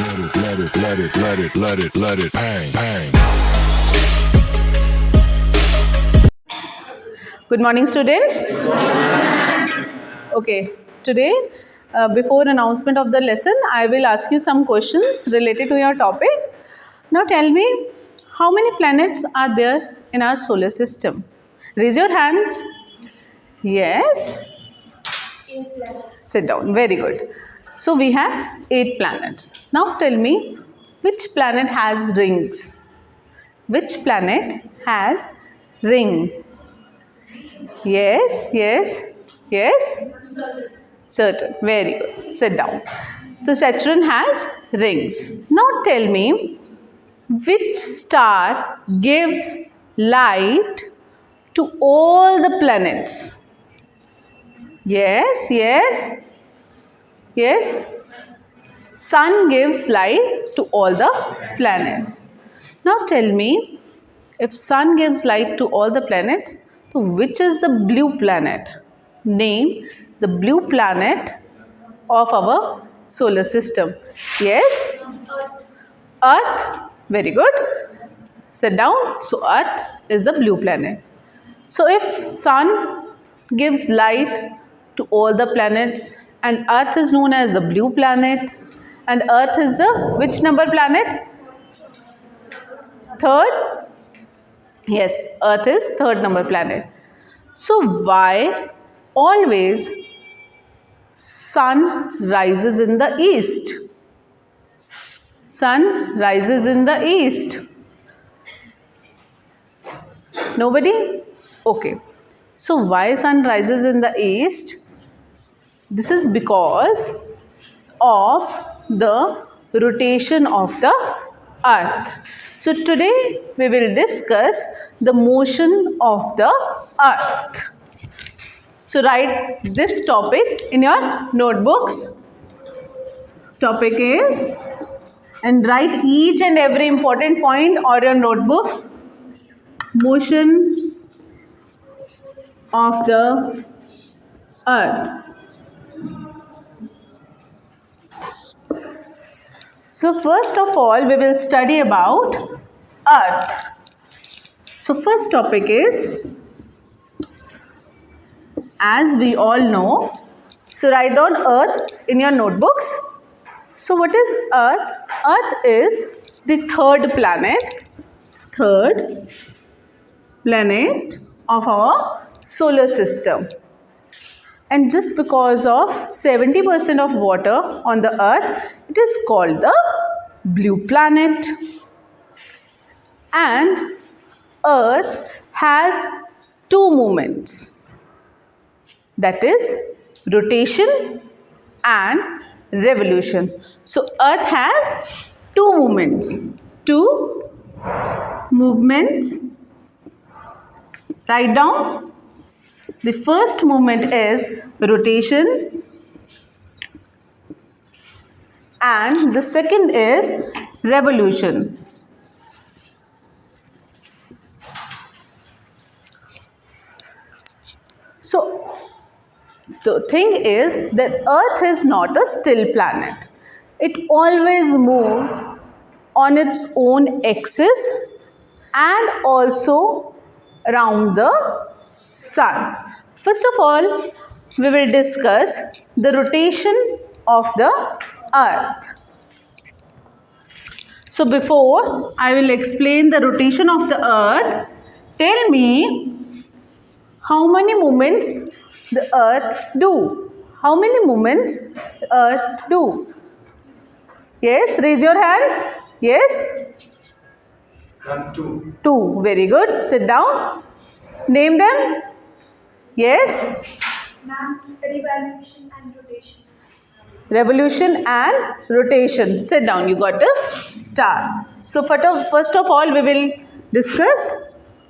let it bang, bang. Good morning, students. Okay, today, before announcement of the lesson, I will ask you some questions related to your topic. Now tell me, how many planets are there in our solar system? Raise your hands. Yes. 8 planets. Sit down. Very good. So we have 8 planets. Now tell me, which planet has rings? Which planet has ring? Yes, yes, yes. Certain. Very good. Sit down. So Saturn has rings. Now tell me, which star gives light to all the planets? Yes, yes, yes. Sun gives light to all the planets. Now tell me, if sun gives light to all the planets, so which is the blue planet? Name the blue planet of our solar system. Yes? Earth. Very good. Sit down. So Earth is the blue planet. So if sun gives light to all the planets and Earth is known as the blue planet and Earth is the which number planet? Third? Yes, Earth is third number planet. So why always sun rises in the east? Sun rises in the east. Nobody? Okay. So why sun rises in the east? This is because of the rotation of the earth. So today we will discuss the motion of the earth. So write this topic in your notebooks. Topic is, and write each and every important point on your notebook. Motion of the earth. So first of all, we will study about earth. So first topic is, as we all know, so write down earth in your notebooks. So what is earth? Earth is the third planet of our solar system. And just because of 70% of water on the earth, it is called the blue planet. And earth has 2 movements. That is rotation and revolution. So earth has 2 movements. 2 movements. Write down. The first movement is rotation and the second is revolution. So the thing is that Earth is not a still planet. It always moves on its own axis and also around the sun. First of all, we will discuss the rotation of the earth. So before I will explain the rotation of the earth, tell me how many movements the earth do. How many movements the earth do? Yes, raise your hands. Yes? 1, 2. 2. Very good. Sit down. Name them. Yes? Ma'am, revolution and rotation. Revolution and rotation. Sit down. You got a star. So first of all, we will discuss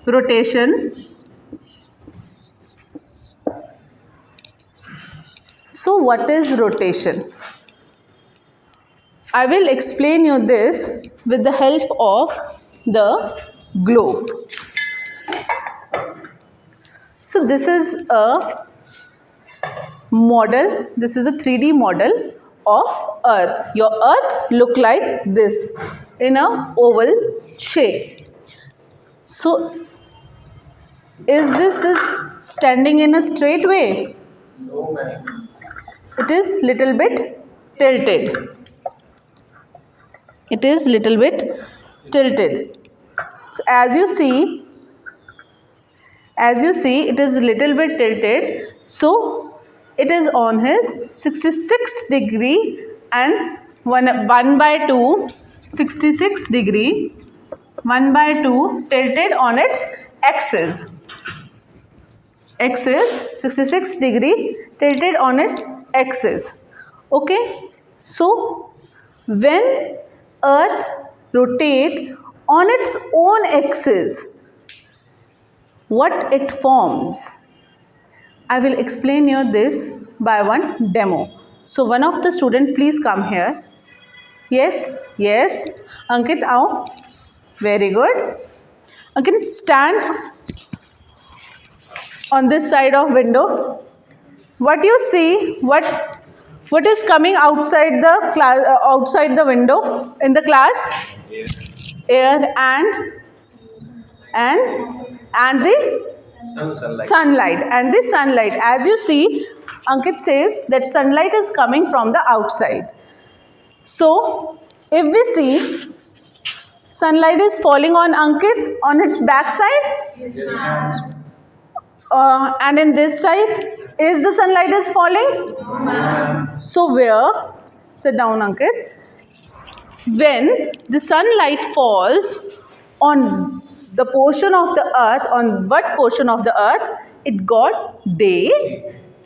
rotation. So what is rotation? I will explain you this with the help of the globe. So this is a model, this is a 3D model of Earth. Your Earth look like this in a oval shape. So is standing in a straight way? No, ma'am. It is little bit tilted. It is little bit tilted. So as you see, it is a little bit tilted. So it is on his 66 degree and 1 by 2, 66 degree, 1 by 2 tilted on its axis. Axis 66 degree tilted on its axis. Okay. So when Earth rotate on its own axis, what it forms? I will explain you this by one demo. So one of the student, please come here. Yes, yes. Ankit, आओ. Very good. Ankit, stand on this side of window. What you see? What is coming outside the class? Outside the window in the class? Air and the sunlight. And the sunlight. As you see, Ankit says that sunlight is coming from the outside. So if we see sunlight is falling on Ankit on its back side, and in this side, is the sunlight is falling? So where? Sit down, Ankit. When the sunlight falls on the portion of the earth, on what portion of the earth? It got day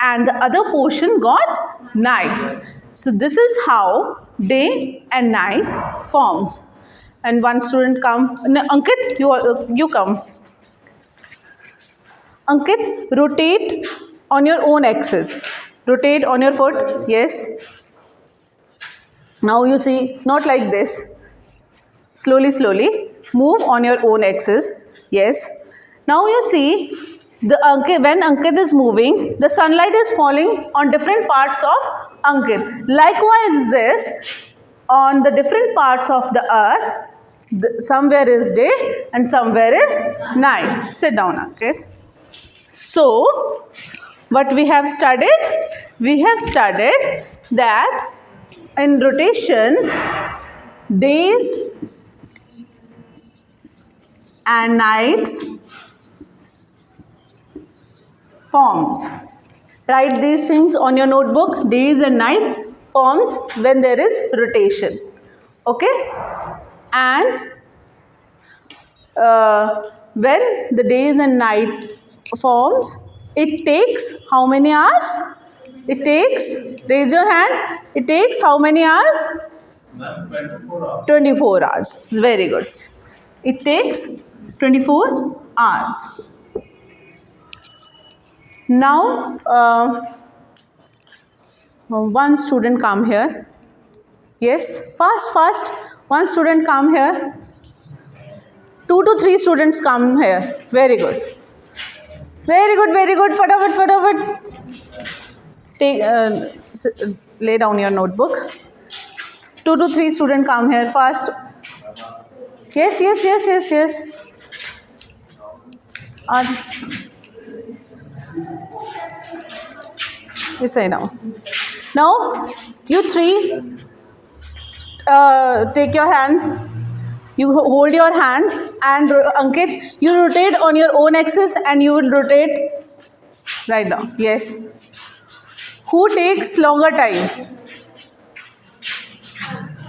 and the other portion got night. So this is how day and night forms. And one student come. No, Ankit, you come. Ankit, rotate on your own axis. Rotate on your foot. Yes. Now you see, not like this. Slowly, slowly. Move on your own axis. Yes. Now you see, when Ankit is moving, the sunlight is falling on different parts of Ankit. Likewise, this on the different parts of the earth, somewhere is day and somewhere is night. Sit down, Ankit. So, what we have studied? We have studied that in rotation, days and nights forms. Write these things on your notebook. Days and night forms when there is rotation. Okay? And when the days and night forms, it takes how many hours? It takes, raise your hand, it takes how many hours? 24 hours. 24 hours. Very good. It takes 24 hours. Now, one student come here. Yes, fast. One student come here. 2 to 3 students come here. Very good. Very good. Fatafat. Take, lay down your notebook. 2 to 3 students come here fast. Yes. Yes, I know. Now, you 3 take your hands. You hold your hands and Ankit, you rotate on your own axis and you will rotate right now. Yes. Who takes longer time?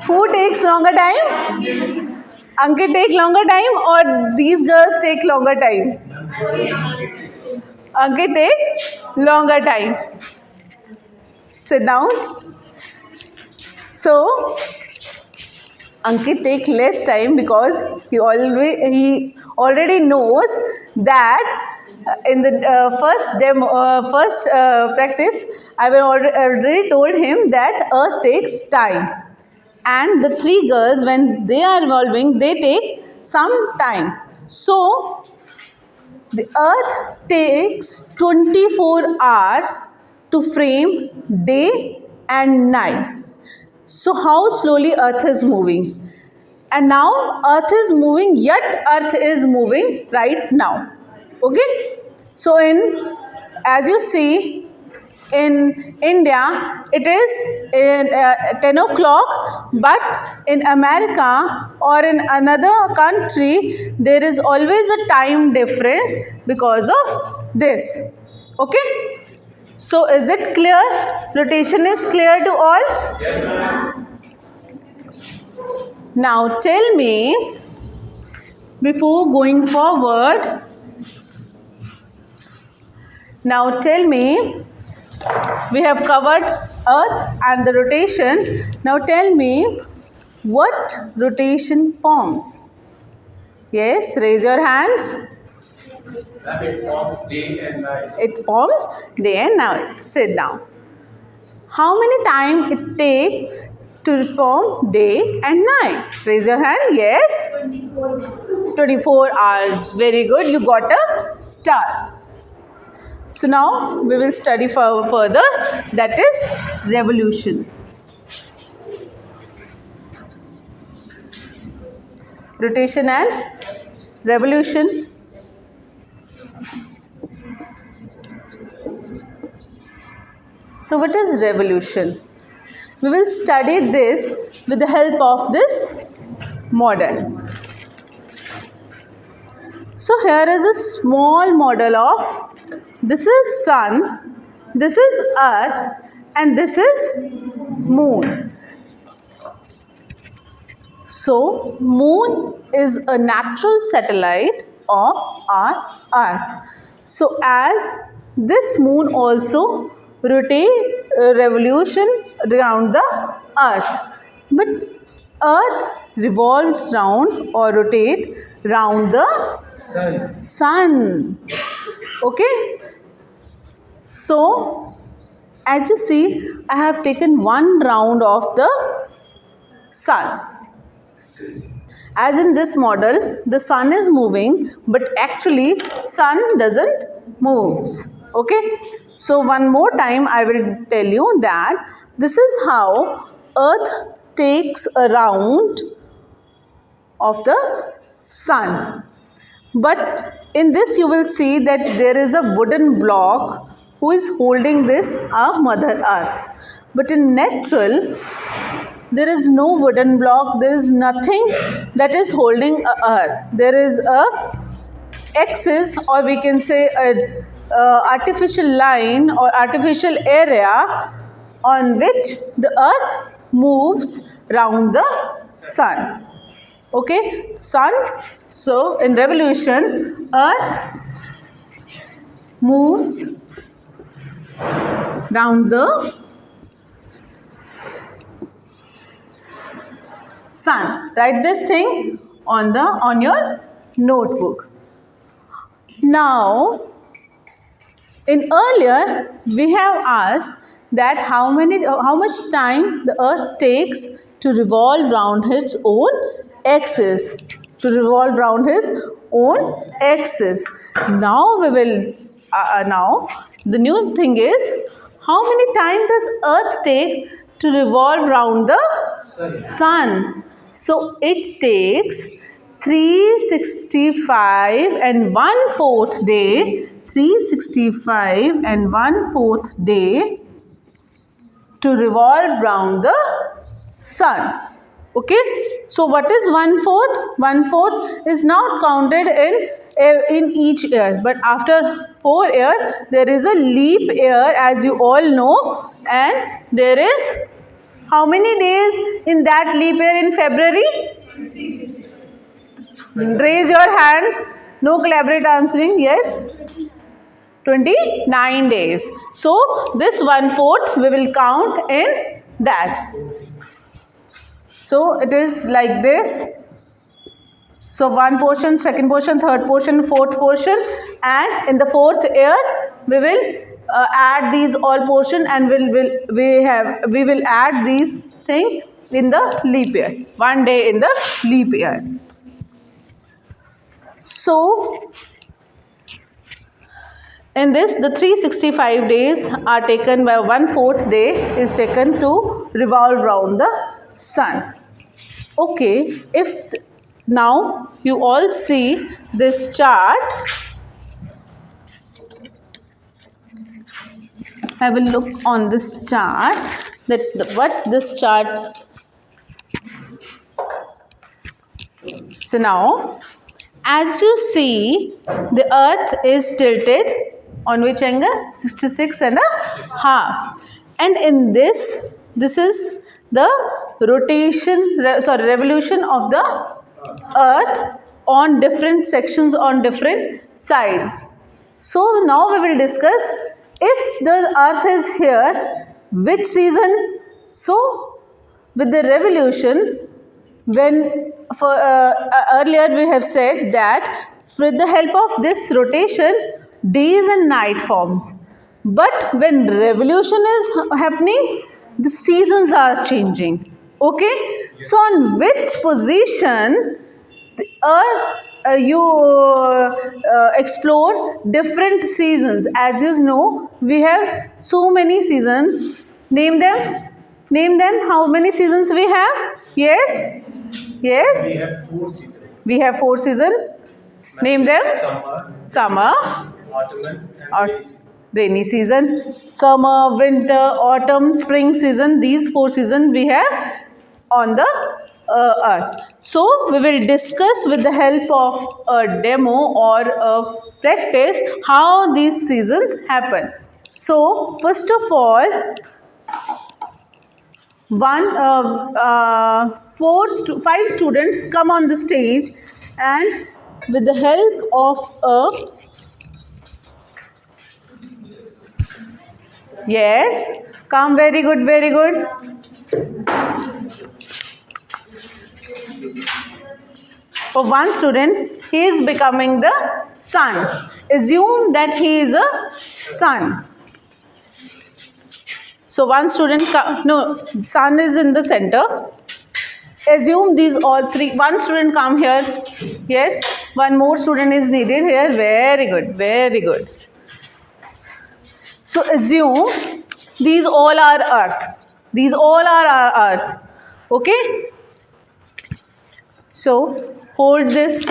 Who takes longer time? Ankit take longer time or these girls take longer time? Ankit take longer time. Sit down. So, Ankit take less time because he already knows that in the first practice I already told him that Earth takes time, and the 3 girls when they are revolving they take some time. So the Earth takes 24 hours to frame day and night. So how slowly Earth is moving? And now Earth is moving, yet Earth is moving right now. Okay? So as you see, in India, it is in 10 o'clock, but in America or in another country, there is always a time difference because of this. Okay? So is it clear? Rotation is clear to all? Now tell me, before going forward, now tell me, we have covered Earth and the rotation. Now tell me, what rotation forms? Yes, raise your hands. Ma'am, it forms day and night. It forms day and night. Sit down. How many time it takes to form day and night? Raise your hand. Yes? 24 hours. Very good. You got a star. So now we will study further, that is revolution. Rotation and revolution. So what is revolution? We will study this with the help of this model. So here is a small model of, this is sun, this is earth, and this is moon. So moon is a natural satellite of our earth. So as this moon also revolution around the earth, but earth revolves round or rotate round the sun. Okay? So as you see, I have taken one round of the sun. As in this model, the sun is moving, but actually sun doesn't moves. Okay? So one more time I will tell you that this is how earth takes a round of the sun. But in this you will see that there is a wooden block who is holding this, our mother earth. But in natural, there is no wooden block, there is nothing that is holding earth. There is a axis, or we can say a artificial line or artificial area on which the earth moves round the sun. Okay, sun. So in revolution, earth moves round the sun. Write this thing on your notebook. Now, in earlier we have asked that how much time the earth takes to revolve round its own axis. Now we will now the new thing is, how many time does earth take to revolve round the sun? So it takes 365 and 1/4 day, 365 and 1/4 day to revolve round the sun. Okay, so what is 1/4? 1/4 is not counted in each year, but after 4 years there is a leap year, as you all know, and there is how many days in that leap year in February? Raise your hands. No collaborate answering. Yes? 29 days. So this 1/4 we will count in that. So it is like this. So one portion, second portion, third portion, fourth portion, and in the 4th year we will add these all portion, and we will add these thing in the leap year. 1 day in the leap year. So In this, the 365 days are taken by 1/4 day is taken to revolve around the sun. Okay, if now you all see this chart, have a look on this chart that what this chart. So now, as you see, the earth is tilted on which angle? 66.5. And in this is the revolution of the earth on different sections, on different sides. So now we will discuss, if the earth is here, which season? So with the revolution, when earlier we have said that with the help of this rotation, days and night forms. But when revolution is happening, the seasons are changing. Okay? So on which position the earth you explore different seasons? As you know, we have so many seasons. Name them. Name them. How many seasons we have? Yes? Yes? We have 4 seasons. We have 4 seasons. Name them. Summer, Autumn, and or rainy season. Summer, winter, autumn, spring season. These 4 seasons we have on the earth. So we will discuss with the help of a demo or a practice how these seasons happen. So first of all, 5 students come on the stage, and with the help of a yes, come, very good, very good. For one student, he is becoming the sun. Assume that he is a sun. So one student, sun is in the center. Assume these all 3. One student come here. Yes. One more student is needed here. Very good. Very good. So assume these all are earth. These all are earth. Okay. So hold this.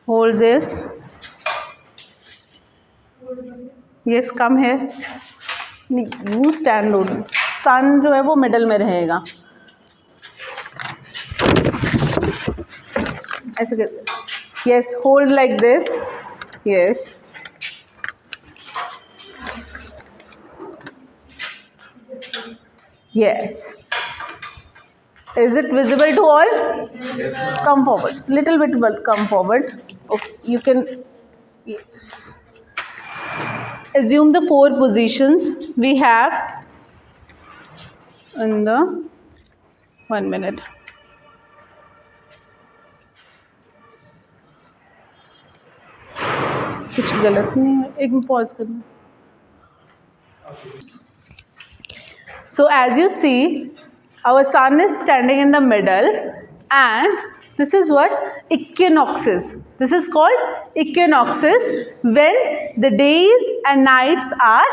Hold this. Yes, come here. You stand on. Sun जो है वो middle में रहेगा. ऐसे कर. Yes, hold like this. Yes. Yes. Is it visible to all? Yes, Come forward. Little bit, but come forward. Okay, you can. Yes. Assume the 4 positions we have in the 1 minute. कुछ गलत नहीं है, एक pause करना. So as you see, our sun is standing in the middle, and this is what equinoxes. This is called equinoxes, when the days and nights are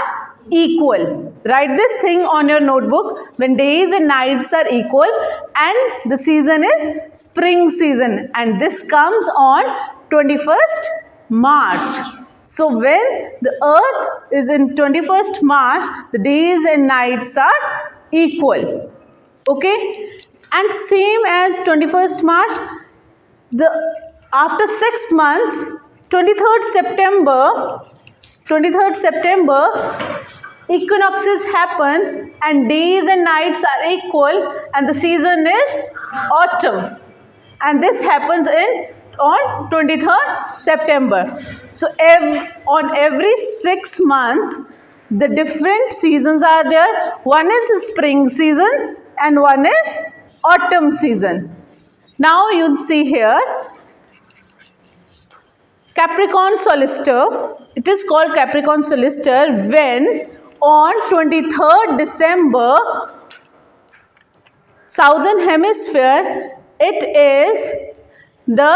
equal. Write this thing on your notebook. When days and nights are equal, and the season is spring season, and this comes on 21st March. So when the earth is in 21st March, the days and nights are equal. Okay? And same as 21st March, after 6 months, 23rd September, equinoxes happen, and days and nights are equal, and the season is autumn. And this happens on 23rd September. So on every 6 months, the different seasons are there. One is spring season and one is autumn season. Now you see here, Capricorn solstice. It is called Capricorn solstice when on 23rd December, southern hemisphere it is the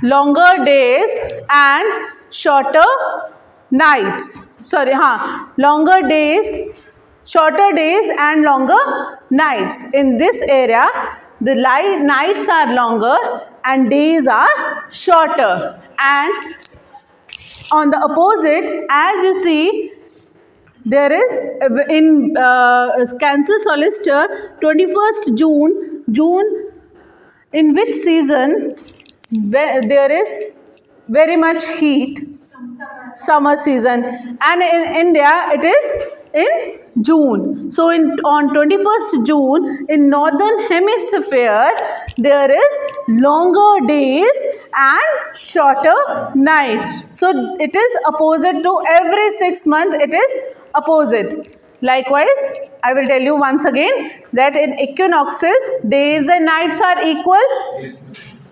longer days and shorter nights. Sorry, longer days, shorter days and longer nights. In this area, the nights are longer and days are shorter. And on the opposite, as you see, there is in Cancer solstice, 21st June, in which season there is very much heat? Summer season. And in India it is in June. So on 21st June in northern hemisphere there is longer days and shorter night. So it is opposite to every 6 months, it is opposite. Likewise, I will tell you once again that in equinoxes days and nights are equal.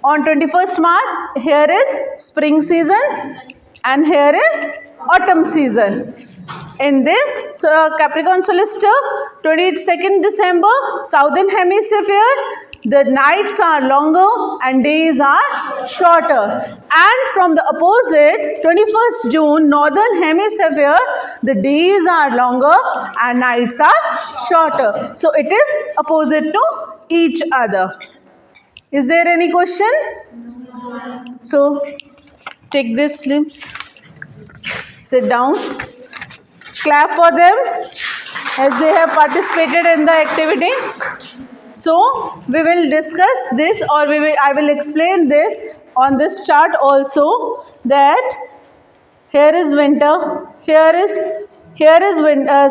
On 21st March here is spring season and here is autumn season. In this Capricorn solstice, 22nd December, southern hemisphere, the nights are longer and days are shorter. And from the opposite, 21st June, northern hemisphere, the days are longer and nights are shorter. So it is opposite to each other. Is there any question? So take these limbs, sit down, clap for them as they have participated in the activity. So we will discuss this, or I will explain this on this chart also, that here is winter, here is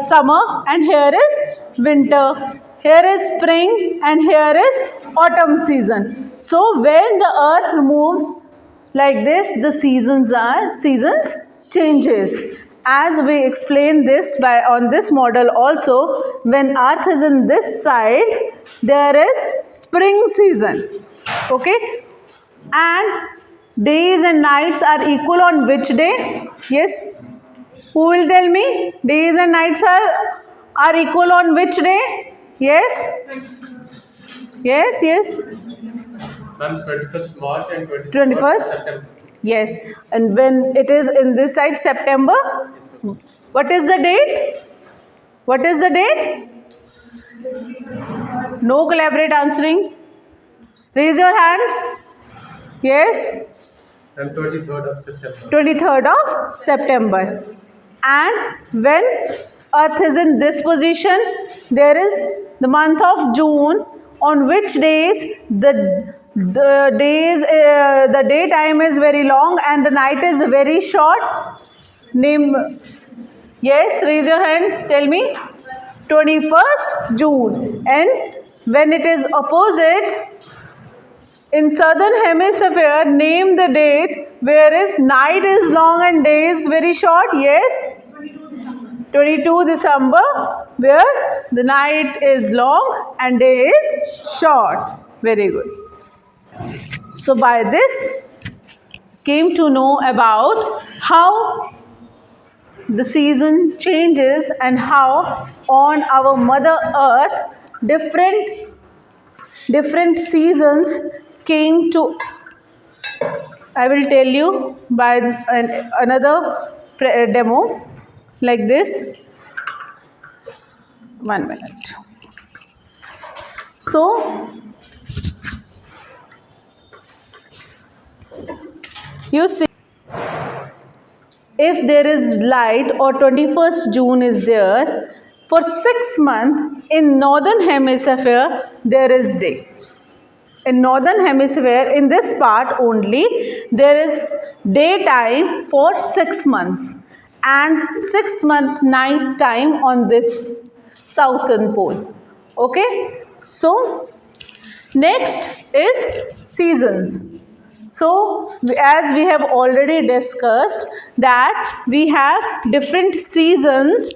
summer, and here is winter. Here is spring and here is autumn season. So when the earth moves like this, the seasons changes. As we explain this on this model also, when earth is in this side, there is spring season. Okay? And days and nights are equal on which day? Yes? Who will tell me? Days and nights are equal on which day? Yes? Yes, yes. Ma'am, 21st March and 21st? September. Yes. And when it is in this side, September, what is the date? What is the date? No collaborate answering. Raise your hands. Yes? And 23rd of September. 23rd of September. And when earth is in this position, there is the month of June, on which days the daytime is very long and the night is very short. Name. Yes, raise your hands, tell me. 21st June. And when it is opposite, in southern hemisphere, name the date whereas night is long and day is very short. Yes? 22 December, where the night is long and day is short. Very good. So by this, came to know about how the season changes and how on our Mother Earth different seasons came to. I will tell you by another demo like this. 1 minute. So you see, if there is light or 21st June is there, for 6 months in northern hemisphere there is day. In northern hemisphere, in this part only, there is daytime for 6 months and 6 month night time on this southern pole. Okay? So next is seasons. So as we have already discussed that we have different seasons.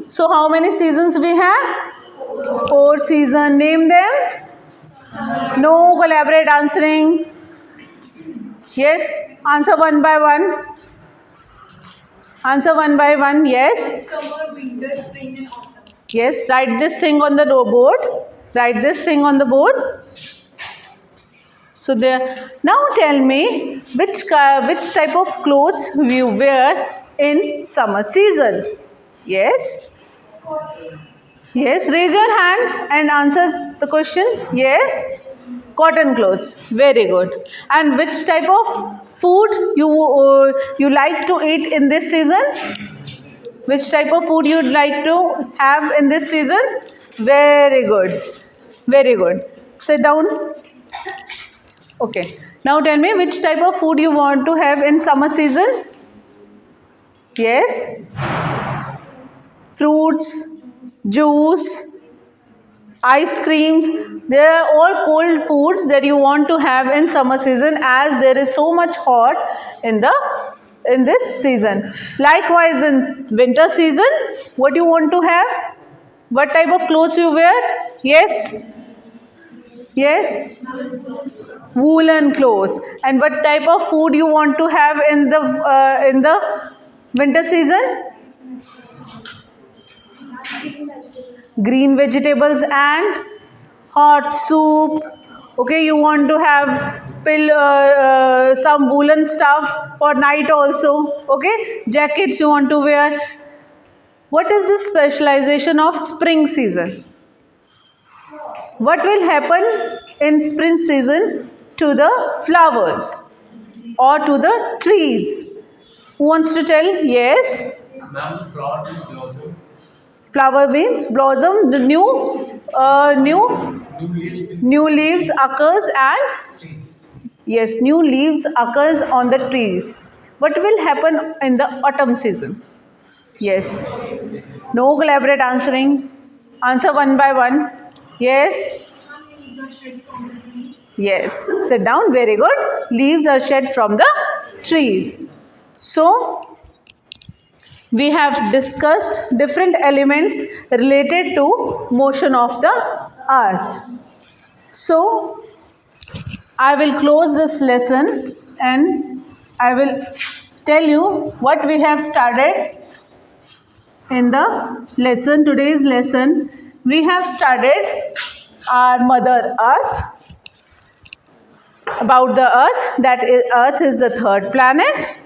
So how many seasons we have? 4 seasons. Name them. No collaborate answering. Yes? Answer one by one. Answer one by one. Yes? Summer, winter, spring and autumn. Yes, write this thing on the board. Write this thing on the board. So there. Now tell me which type of clothes you wear in summer season. Yes. Yes. Raise your hands and answer the question. Yes. Cotton clothes. Very good. And which type of food you like to eat in this season? Which type of food you'd like to have in this season? Very good. Very good. Sit down. Okay. Now tell me which type of food you want to have in summer season? Yes? Fruits, juice, ice creams. They are all cold foods that you want to have in summer season as there is so much hot in this season. Likewise in winter season, what you want to have? What type of clothes you wear? Yes? Yes? Woolen clothes. And what type of food you want to have in the winter season? Green vegetables and hot soup. Okay, you want to have some woolen stuff for night also. Okay, jackets you want to wear. What is the specialization of spring season? What will happen in spring season to the flowers or to the trees? Who wants to tell? Yes. Ma'am, flower will blossom. Flower means blossom, the New leaves will new leaves occurs and trees. yes, new leaves occurs on the trees. What will happen in the autumn season? Yes. No collaborate answering. Answer one by one. Yes. Yes. Sit down. Very good. Leaves are shed from the trees. So, we have discussed different elements related to motion of the earth. So, I will close this lesson and I will tell you what we have started in the lesson. Today's lesson, we have studied our mother earth, about the earth, that is, earth is the third planet.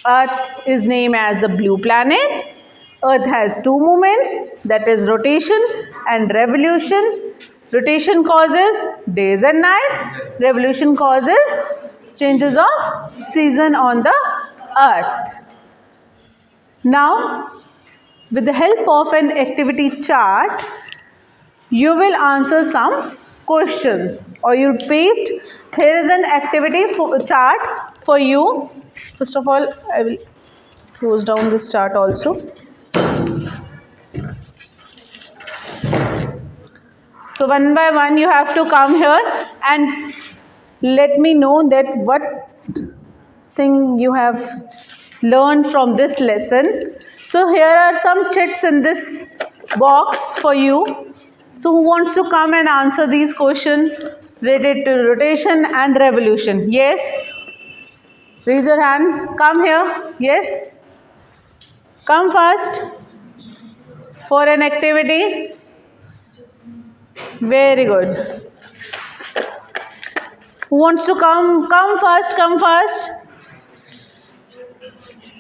Earth is named as the blue planet. Earth has two movements, that is rotation and revolution. Rotation causes days and nights. Revolution causes changes of season on the earth. Now, with the help of an activity chart, you will answer some questions or you paste. Here is an activity chart for you. First of all, I will close down this chart also. So one by one you have to come here and let me know that what thing you have learned from this lesson. So here are some chits in this box for you. So who wants to come and answer these questions related to rotation and revolution? Yes? Raise your hands. Come here. Yes? Come first for an activity. Very good. Who wants to come? Come first. Come first.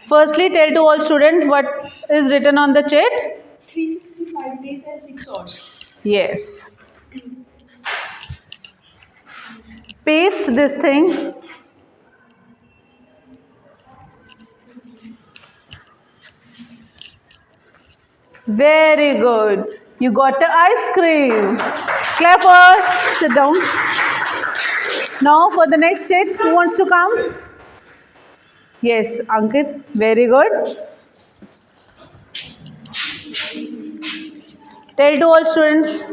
Firstly, tell to all students what is written on the chat. 365 days and 6 hours. Yes. Paste this thing. Very good. You got the ice cream. Clap for. Sit down. Now for the next chat, who wants to come? Yes, Ankit. Very good. Tell to all students.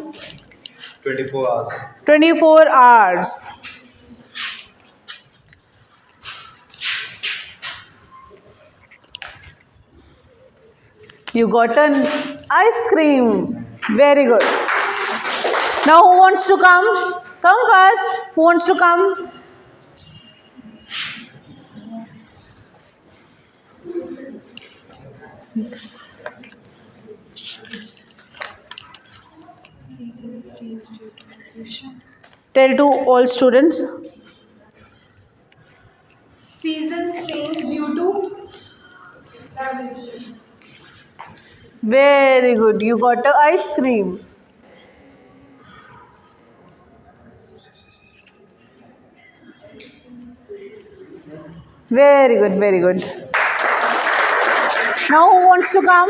24 hours. 24 hours. You got an ice cream. Very good. Now who wants to come? Come first. Who wants to come? Tell to all students. Seasons change due to Very good. You got a ice cream. Very good, very good. Now who wants to come?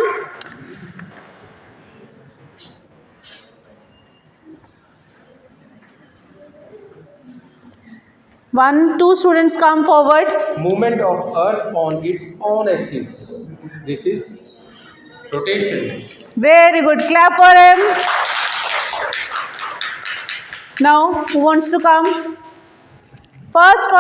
One, two students come forward. Movement of Earth on its own axis. This is rotation. Very good. Clap for him. Now who wants to come? First.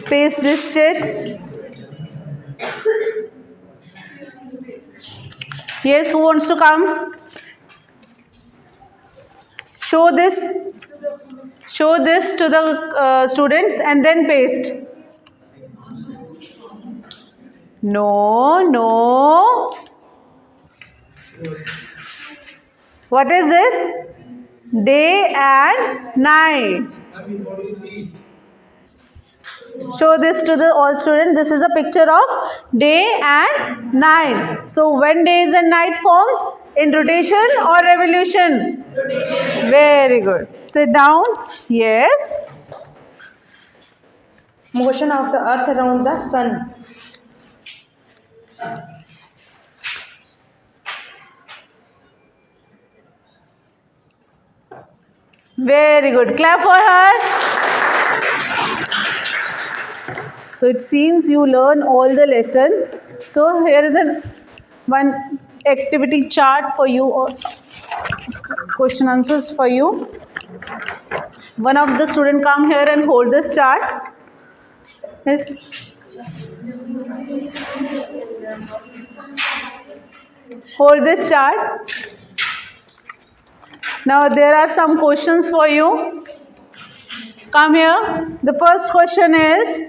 Paste this sheet. Yes, who wants to come? Show this to the students and then paste. No. What is this? Day and night. Show this to the all students. This is a picture of day and night. So when days and night forms? In rotation or revolution? Rotation. Very good. Sit down. Yes. Motion of the earth around the sun. Very good. Clap for her. So it seems you learn all the lesson. So here is one activity chart for you, or question answers for you. One of the student come here and hold this chart. Yes. Hold this chart. Now there are some questions for you. Come here. The first question is,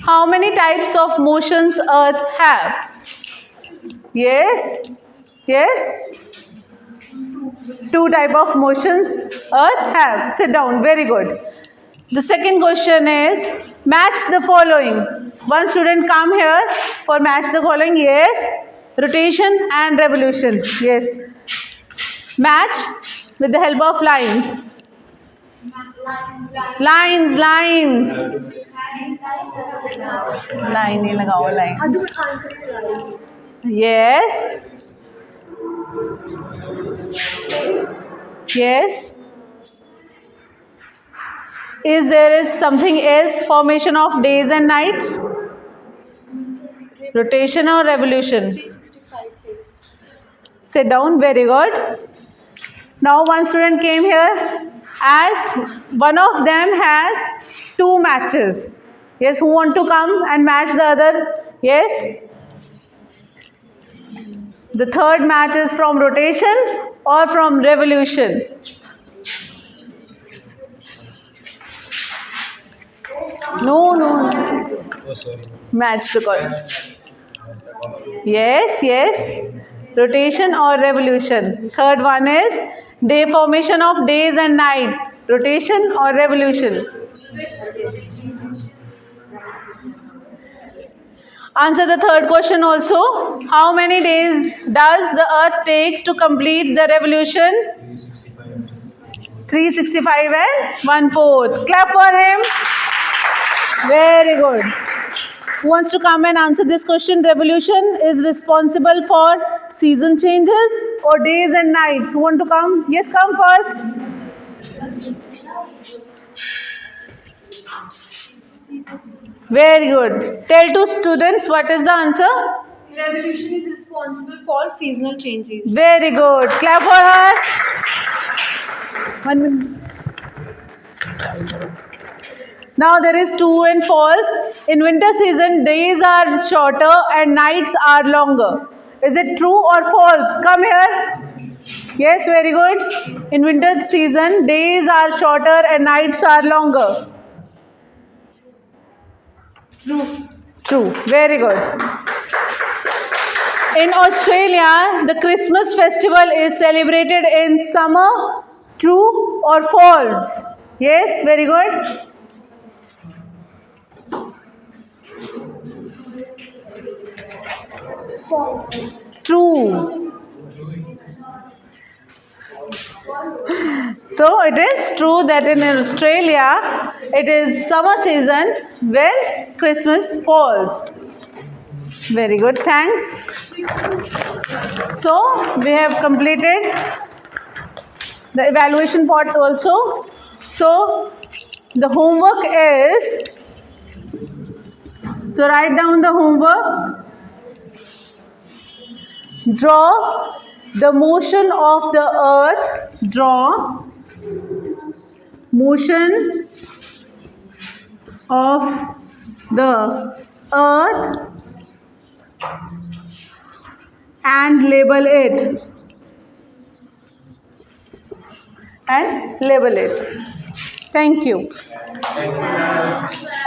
how many types of motions Earth have? Yes? Two type of motions Earth have. Sit down. Very good. The second question is, match the following. One student come here for match the following. Yes? Rotation and revolution. Yes. Match with the help of lines. Lines. Line ही लगाओ line. Yes. Is something else? Formation of days and nights? Rotation or revolution? 365 days. Sit down. Very good. Now one student came here, as one of them has two matches. Yes, who want to come and match the other? Yes. The third match is from rotation or from revolution? No. Match the column. Yes. Rotation or revolution. Third one is day, formation of days and night. Rotation or revolution? Answer the third question also. How many days does the earth takes to complete the revolution? 365 and 1/4. Clap for him. Very good. Who wants to come and answer this question? Revolution is responsible for season changes or days and nights. Who want to come? Yes, come first. Very good. Tell to students what is the answer. Revolution is responsible for seasonal changes. Very good. Clap for her. 1 minute. Now there is true and false. In winter season, days are shorter and nights are longer. Is it true or false? Come here. Yes, very good. In winter season, days are shorter and nights are longer. True. True. Very good. In Australia, the Christmas festival is celebrated in summer. True or false? Yes, very good. False. True. So it is true that in Australia it is summer season when Christmas falls. Very good, thanks. So we have completed the evaluation part also. So the homework is, so write down the homework. Draw the motion of the earth. Draw motion of the earth and label it. Thank you. Thank you.